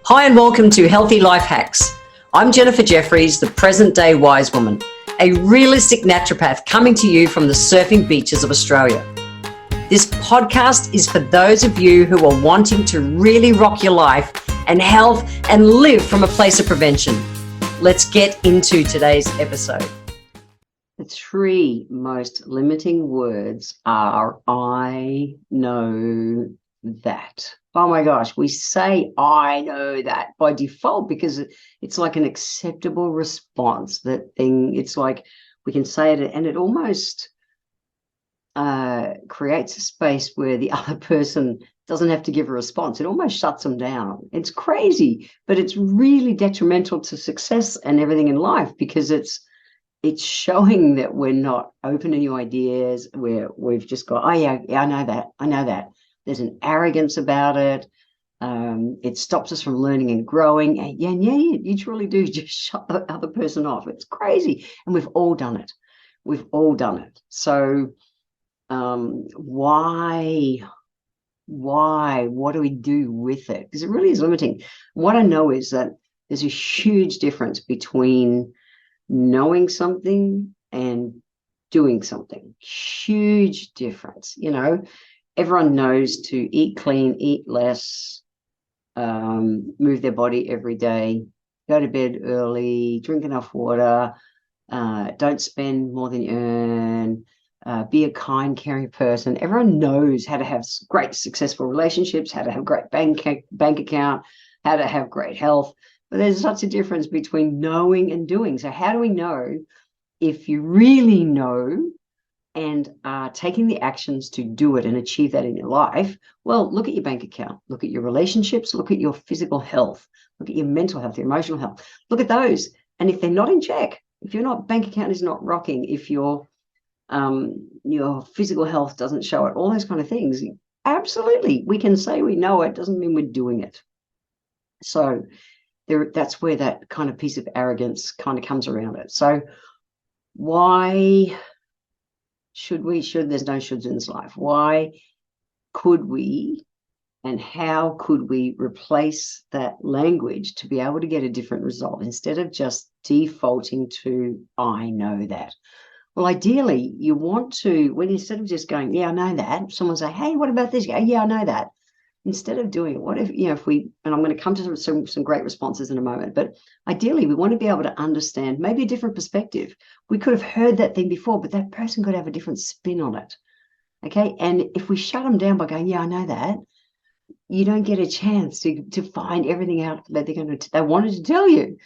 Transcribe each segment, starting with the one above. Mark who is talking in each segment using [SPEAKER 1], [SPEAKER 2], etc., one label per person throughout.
[SPEAKER 1] Hi and welcome to Healthy Life Hacks. I'm Jefferies, the present-day wise woman, a realistic naturopath coming to you from the surfing beaches of Australia. This podcast is for those of you who are wanting to really rock your life and health and live from a place of prevention. Let's get into today's episode. The three most limiting words are I know that. Oh my gosh, we say I know that by default because it's like an acceptable response. That thing, it's like we can say it and it almost creates a space where the other person doesn't have to give a response. It almost shuts them down. It's crazy, but it's really detrimental to success and everything in life because it's showing that we're not open to new ideas, where we've just got, I know that. There's an arrogance about it. It stops us from learning and growing. And you truly do just shut the other person off. It's crazy. And we've all done it. So why? What do we do with it? Because it really is limiting. What I know is that there's a huge difference between knowing something and doing something. Huge difference. Everyone knows to eat clean, eat less, move their body every day, go to bed early, drink enough water, don't spend more than you earn, be a kind, caring person. Everyone knows how to have great, successful relationships, how to have great bank account, how to have great health. But there's such a difference between knowing and doing. So how do we know if you really know and are taking the actions to do it and achieve that in your life? Well, look at your bank account, look at your relationships, look at your physical health, look at your mental health, your emotional health. Look at those. And if they're not in check, if your bank account is not rocking, if your physical health doesn't show it, all those kind of things, absolutely, we can say we know it, doesn't mean we're doing it. So that's where that kind of piece of arrogance kind of comes around it. So why there's no shoulds in this life? Why could we and how could we replace that language to be able to get a different result instead of just defaulting to I know that? Well, ideally, you want to, when instead of just going, yeah, I know that, someone say, hey, what about this? You go, yeah, I know that. Instead of doing it, what if, if we, and I'm going to come to some great responses in a moment, but ideally we want to be able to understand maybe a different perspective. We could have heard that thing before, but that person could have a different spin on it. Okay. And if we shut them down by going, yeah, I know that, you don't get a chance to find everything out that they wanted to tell you.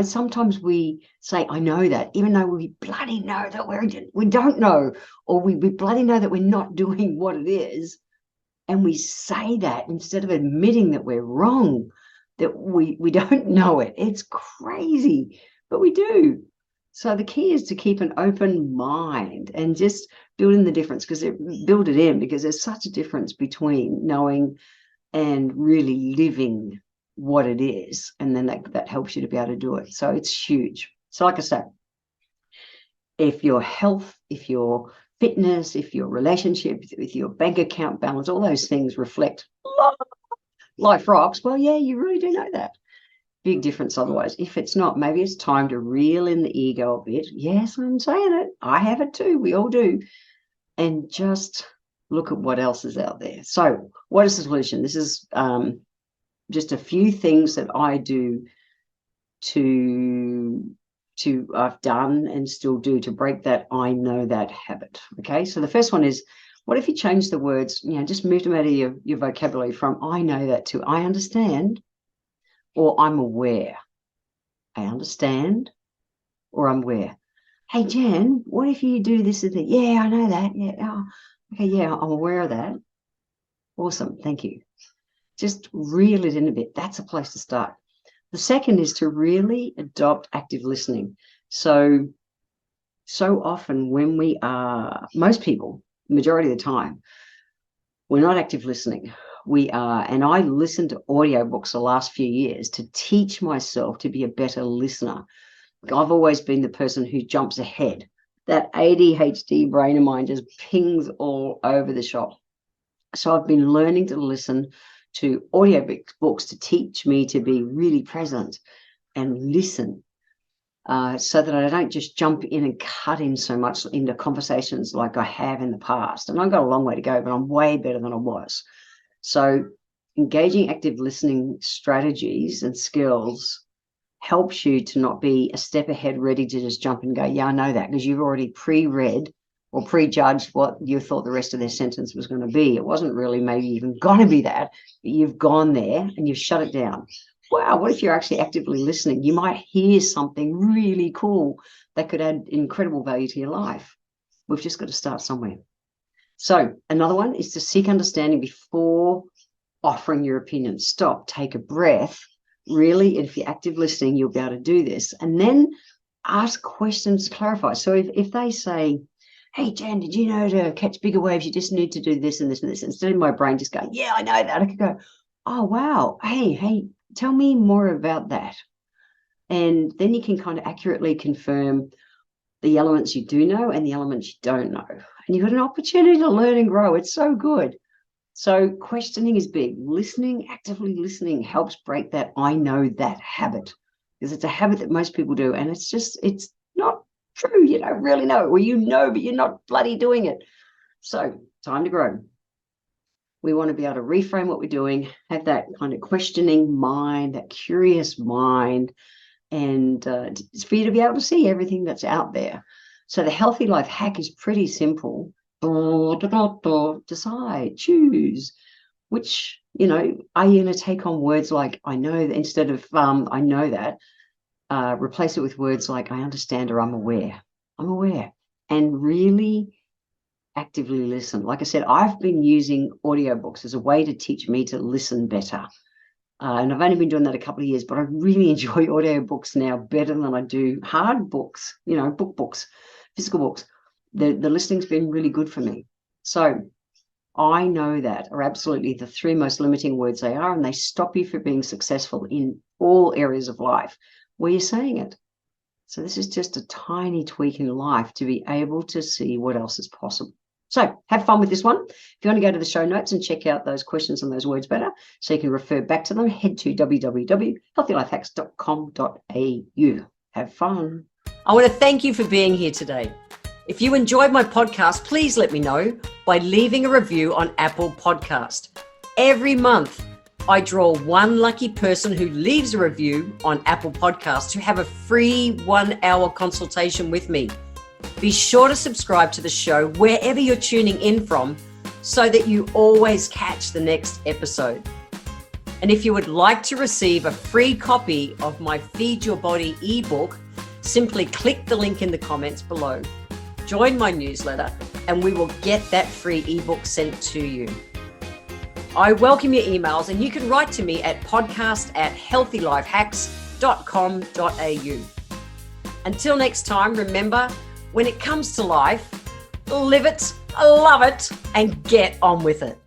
[SPEAKER 1] Sometimes we say, I know that, even though we bloody know that we don't know, or we bloody know that we're not doing what it is. And we say that instead of admitting that we're wrong, that we don't know it. It's crazy, but we do. So the key is to keep an open mind and just build in the difference, because there's such a difference between knowing and really living what it is. And then that helps you to be able to do it. So it's huge. So like I said, if your health, if your fitness, if your relationship, with your bank account balance, all those things reflect life rocks, well, yeah, you really do know that. Big difference otherwise. If it's not, maybe it's time to reel in the ego a bit. Yes, I'm saying it. I have it too. We all do. And just look at what else is out there. So what is the solution? This is just a few things that I do I've done and still do to break that I know that habit. Okay, so the first one is, what if you change the words, just move them out of your vocabulary from I know that to I understand, or I'm aware. I understand, or I'm aware. Hey, Jan, what if you do this and that? Yeah, I know that. Yeah, okay, yeah, I'm aware of that. Awesome, thank you. Just reel it in a bit. That's a place to start. The second is to really adopt active listening. So often when most people, majority of the time, we're not active listening. We are, and I listened to audiobooks the last few years to teach myself to be a better listener. I've always been the person who jumps ahead. That ADHD brain of mine just pings all over the shop. So I've been learning to listen to audio books to teach me to be really present and listen, so that I don't just jump in and cut in so much into conversations like I have in the past. And I've got a long way to go, but I'm way better than I was. So engaging active listening strategies and skills helps you to not be a step ahead, ready to just jump and go, yeah, I know that, because you've already pre-read or prejudged what you thought the rest of their sentence was going to be. It wasn't really maybe even going to be that, but you've gone there and you've shut it down. Wow, what if you're actually actively listening? You might hear something really cool that could add incredible value to your life. We've just got to start somewhere. So another one is to seek understanding before offering your opinion. Stop, take a breath. Really, if you're active listening, you'll be able to do this. And then ask questions to clarify. So if they say, hey, Jan, did you know to catch bigger waves, you just need to do this and this and this? Instead of my brain just going, yeah, I know that, I could go, oh, wow, hey, tell me more about that. And then you can kind of accurately confirm the elements you do know and the elements you don't know. And you've got an opportunity to learn and grow. It's so good. So questioning is big. Listening, actively listening, helps break that I know that habit, because it's a habit that most people do. And it's not true. You don't really know, or you know, but you're not bloody doing it. So time to grow. We want to be able to reframe what we're doing, have that kind of questioning mind, that curious mind, and it's for you to be able to see everything that's out there. So the healthy life hack is pretty simple. Decide, choose. Which, are you going to take on words like I know that instead of I know that? Replace it with words like I understand or I'm aware. I'm aware. And really actively listen. Like I said, I've been using audiobooks as a way to teach me to listen better. And I've only been doing that a couple of years, but I really enjoy audiobooks now better than I do hard books, book books, physical books. The listening's been really good for me. So I know that are absolutely the three most limiting words they are, and they stop you from being successful in all areas of life where you're saying it. So this is just a tiny tweak in life to be able to see what else is possible. So have fun with this one. If you want to go to the show notes and check out those questions and those words better, so you can refer back to them, head to www.healthylifehacks.com.au. Have fun. I want to thank you for being here today. If you enjoyed my podcast, please let me know by leaving a review on Apple Podcast. Every month, I draw one lucky person who leaves a review on Apple Podcast to have a free 1-hour consultation with me. Be sure to subscribe to the show wherever you're tuning in from, so that you always catch the next episode. And if you would like to receive a free copy of my Feed Your Body ebook, simply click the link in the comments below. Join my newsletter and we will get that free ebook sent to you. I welcome your emails, and you can write to me at podcast@healthylifehacks.com.au. Until next time, remember, when it comes to life, live it, love it, and get on with it.